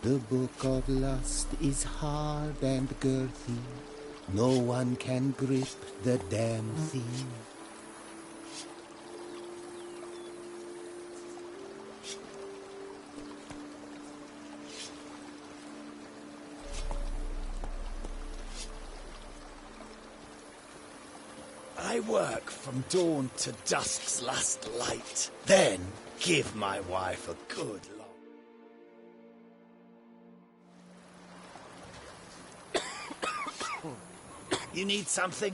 The book of lust is hard and girthy. No one can grip the damn thing. I work from dawn to dusk's last light, then give my wife a good long... You need something?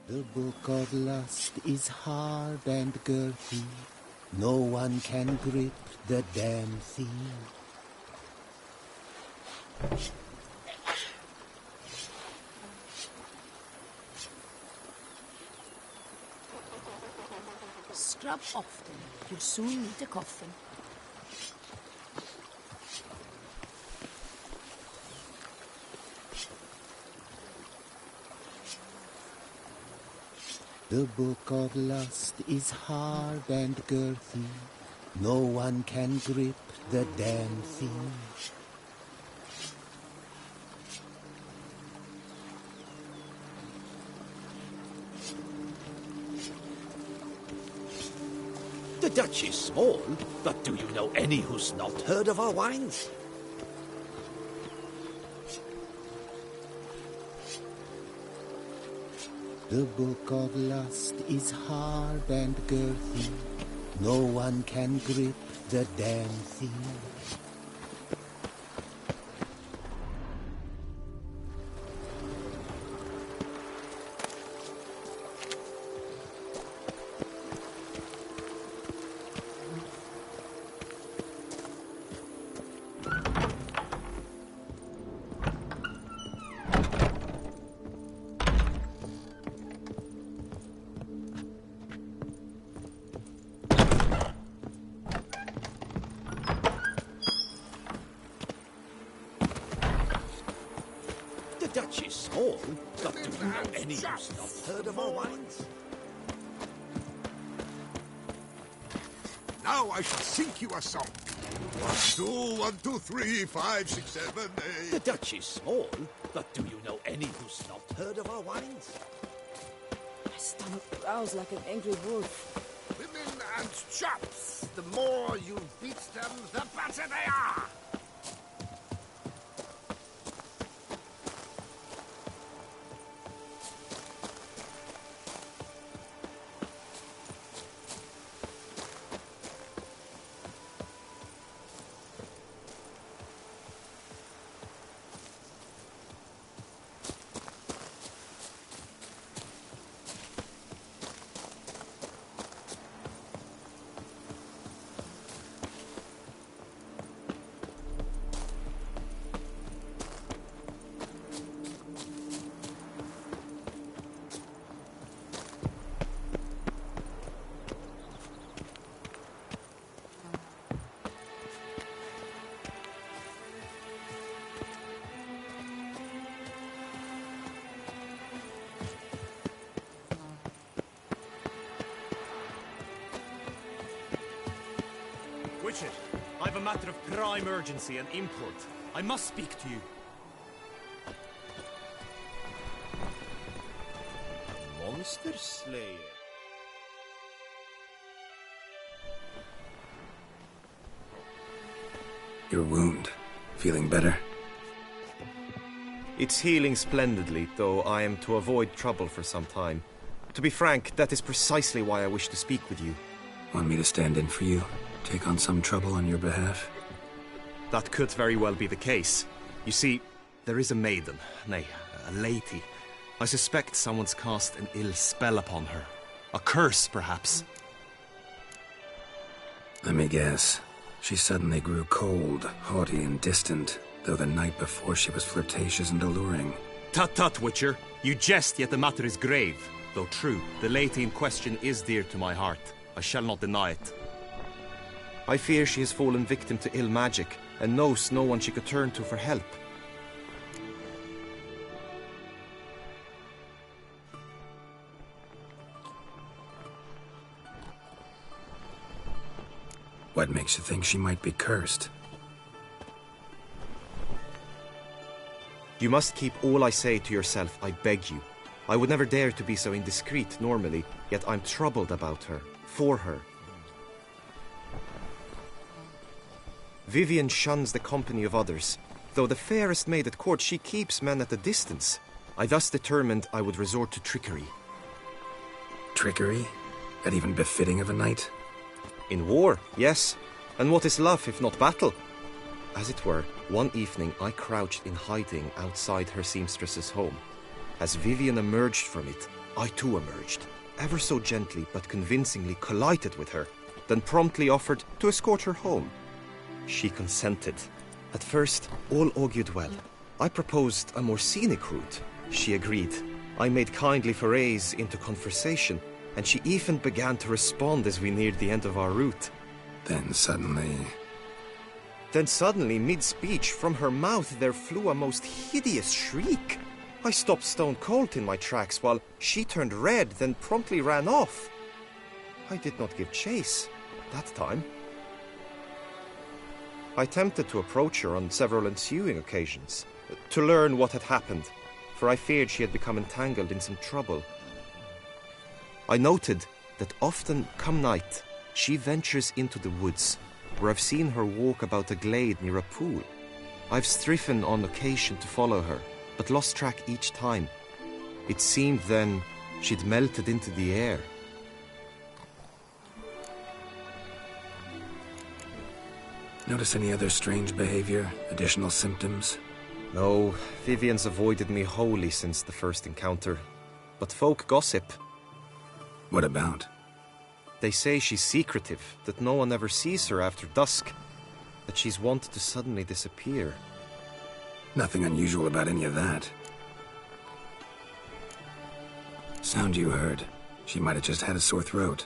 The book of lust is hard and girthy. No one can grip the damn thing. Scrub often. You'll soon need a coffin. The book of lust is hard and girthy. No one can grip the damn thing. The Dutch is small, but do you know any who's not heard of our wines? The book of lust is hard and girthy. No one can grip the damn thing. The Dutch is small, but do you know any who's not heard of our wines? Now I shall sink you a song. 1, 2, 1, 2, 3, 5, 6, 7, 8. The Dutch is small, but do you know any who's not heard of our wines? My stomach growls like an angry wolf. Women and chops. The more you beat them, the better they are. Witcher, I've a matter of prime urgency and import. I must speak to you. Monster Slayer. Your wound. Feeling better? It's healing splendidly, though I am to avoid trouble for some time. To be frank, that is precisely why I wish to speak with you. Want me to stand in for you? Take on some trouble on your behalf? That could very well be the case. You see, there is a maiden, nay, a lady. I suspect someone's cast an ill spell upon her. A curse, perhaps. Let me guess. She suddenly grew cold, haughty, and distant, though the night before she was flirtatious and alluring. Tut tut, Witcher. You jest, yet the matter is grave. Though true, the lady in question is dear to my heart. I shall not deny it. I fear she has fallen victim to ill magic, and knows no one she could turn to for help. What makes you think she might be cursed? You must keep all I say to yourself, I beg you. I would never dare to be so indiscreet normally, yet I'm troubled about her, for her. Vivian shuns the company of others. Though the fairest maid at court, she keeps men at a distance. I thus determined I would resort to trickery. Trickery? That even befitting of a knight? In war, yes. And what is love if not battle? As it were, one evening I crouched in hiding outside her seamstress's home. As Vivian emerged from it, I too emerged, ever so gently but convincingly collided with her, then promptly offered to escort her home. She consented. At first, all augured well. I proposed a more scenic route. She agreed. I made kindly forays into conversation, and she even began to respond as we neared the end of our route. Then suddenly, mid-speech, from her mouth there flew a most hideous shriek. I stopped stone cold in my tracks, while she turned red, then promptly ran off. I did not give chase that time. I attempted to approach her on several ensuing occasions, to learn what had happened, for I feared she had become entangled in some trouble. I noted that often, come night, she ventures into the woods, where I've seen her walk about a glade near a pool. I've striven on occasion to follow her, but lost track each time. It seemed then she'd melted into the air. notice any other strange behavior, additional symptoms? No, Vivian's avoided me wholly since the first encounter. But folk gossip. What about? They say she's secretive, that no one ever sees her after dusk, that she's wont to suddenly disappear. Nothing unusual about any of that. Sound you heard. She might have just had a sore throat.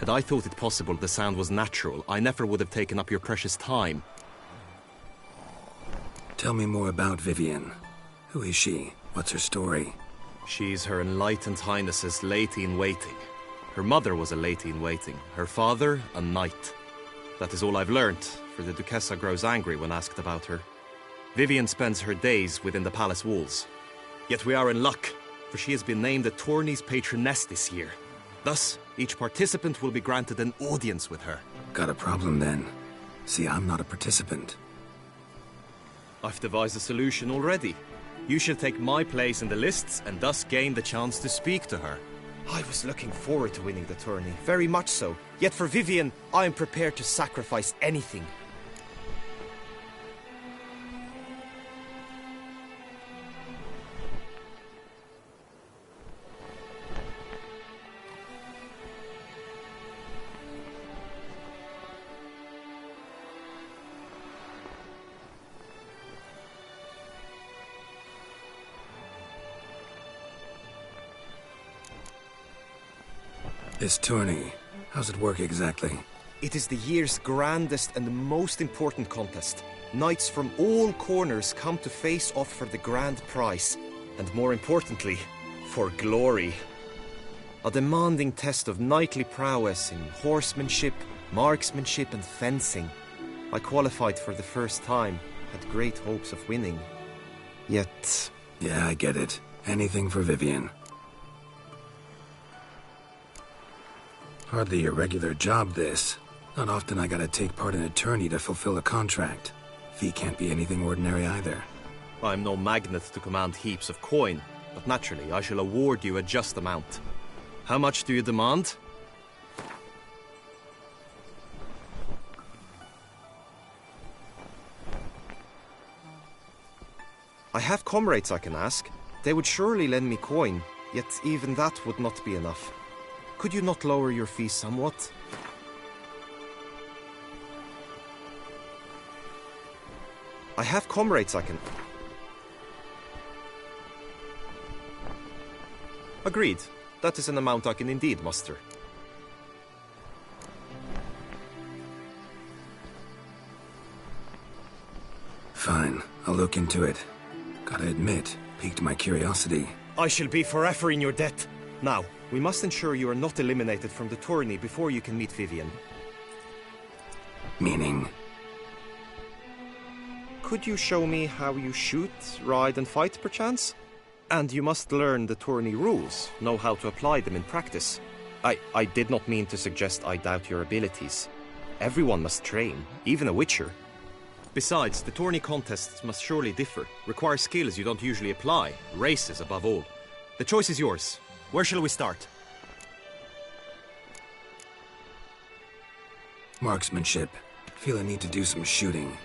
Had I thought it possible the sound was natural, I never would have taken up your precious time. Tell me more about Vivian. Who is she? What's her story? She's Her Enlightened Highness's lady-in-waiting. Her mother was a lady-in-waiting, her father a knight. That is all I've learnt, for the Duchessa grows angry when asked about her. Vivian spends her days within the palace walls. Yet we are in luck, for she has been named the tourney's patroness this year. Thus, each participant will be granted an audience with her. Got a problem then. See, I'm not a participant. I've devised a solution already. You shall take my place in the lists and thus gain the chance to speak to her. I was looking forward to winning the tourney, very much so. Yet for Vivian, I am prepared to sacrifice anything. This tourney, how's it work exactly? It is the year's grandest and most important contest. Knights from all corners come to face off for the grand prize, and more importantly, for glory. A demanding test of knightly prowess in horsemanship, marksmanship and fencing. I qualified for the first time, had great hopes of winning. Yet... Yeah, I get it. Anything for Vivian. Hardly a regular job, this. Not often I gotta take part in a tourney to fulfill a contract. Fee can't be anything ordinary either. I'm no magnet to command heaps of coin, but naturally I shall award you a just amount. How much do you demand? I have comrades I can ask. They would surely lend me coin, yet even that would not be enough. Could you not lower your fee somewhat? I have comrades I can... Agreed. That is an amount I can indeed muster. Fine, I'll look into it. Gotta admit, piqued my curiosity. I shall be forever in your debt. Now, we must ensure you are not eliminated from the tourney before you can meet Vivian. Meaning? Could you show me how you shoot, ride and fight, perchance? And you must learn the tourney rules, know how to apply them in practice. I did not mean to suggest I doubt your abilities. Everyone must train, even a witcher. Besides, the tourney contests must surely differ, require skills you don't usually apply, races above all. The choice is yours. Where shall we start? Marksmanship. Feel I need to do some shooting.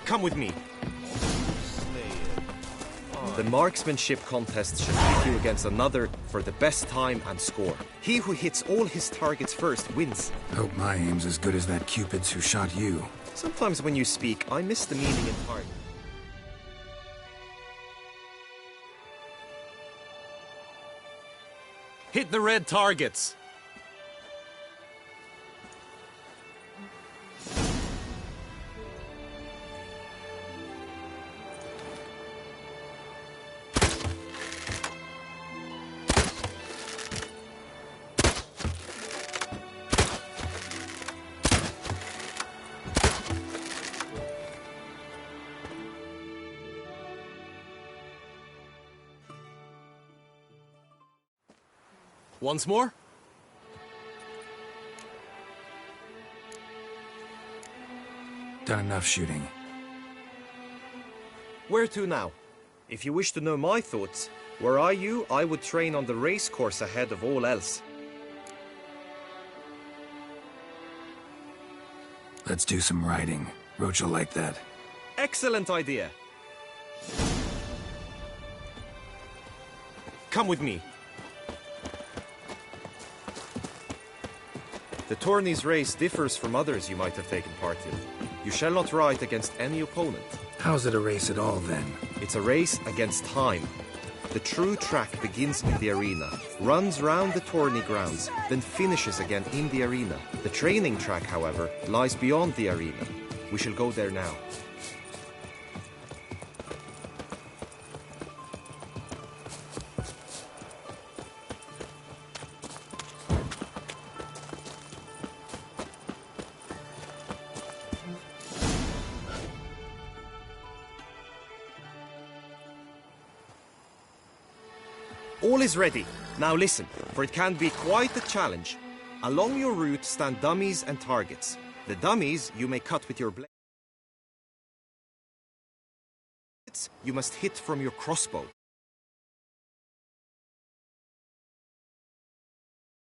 Come with me. The marksmanship contest shall pit you against another for the best time and score. He who hits all his targets first wins. Hope my aim's as good as that Cupid's who shot you. Sometimes when you speak, I miss the meaning entirely. Hit the red targets! Once more? Done enough shooting. Where to now? If you wish to know my thoughts, were I you, I would train on the race course ahead of all else. Let's do some riding. Roach will like that. Excellent idea. Come with me. The tourney's race differs from others you might have taken part in. You shall not ride against any opponent. How's it a race at all, then? It's a race against time. The true track begins in the arena, runs round the tourney grounds, then finishes again in the arena. The training track, however, lies beyond the arena. We shall go there now. All is ready. Now listen, for it can be quite a challenge. Along your route stand dummies and targets. The dummies you may cut with your blade. You must hit from your crossbow.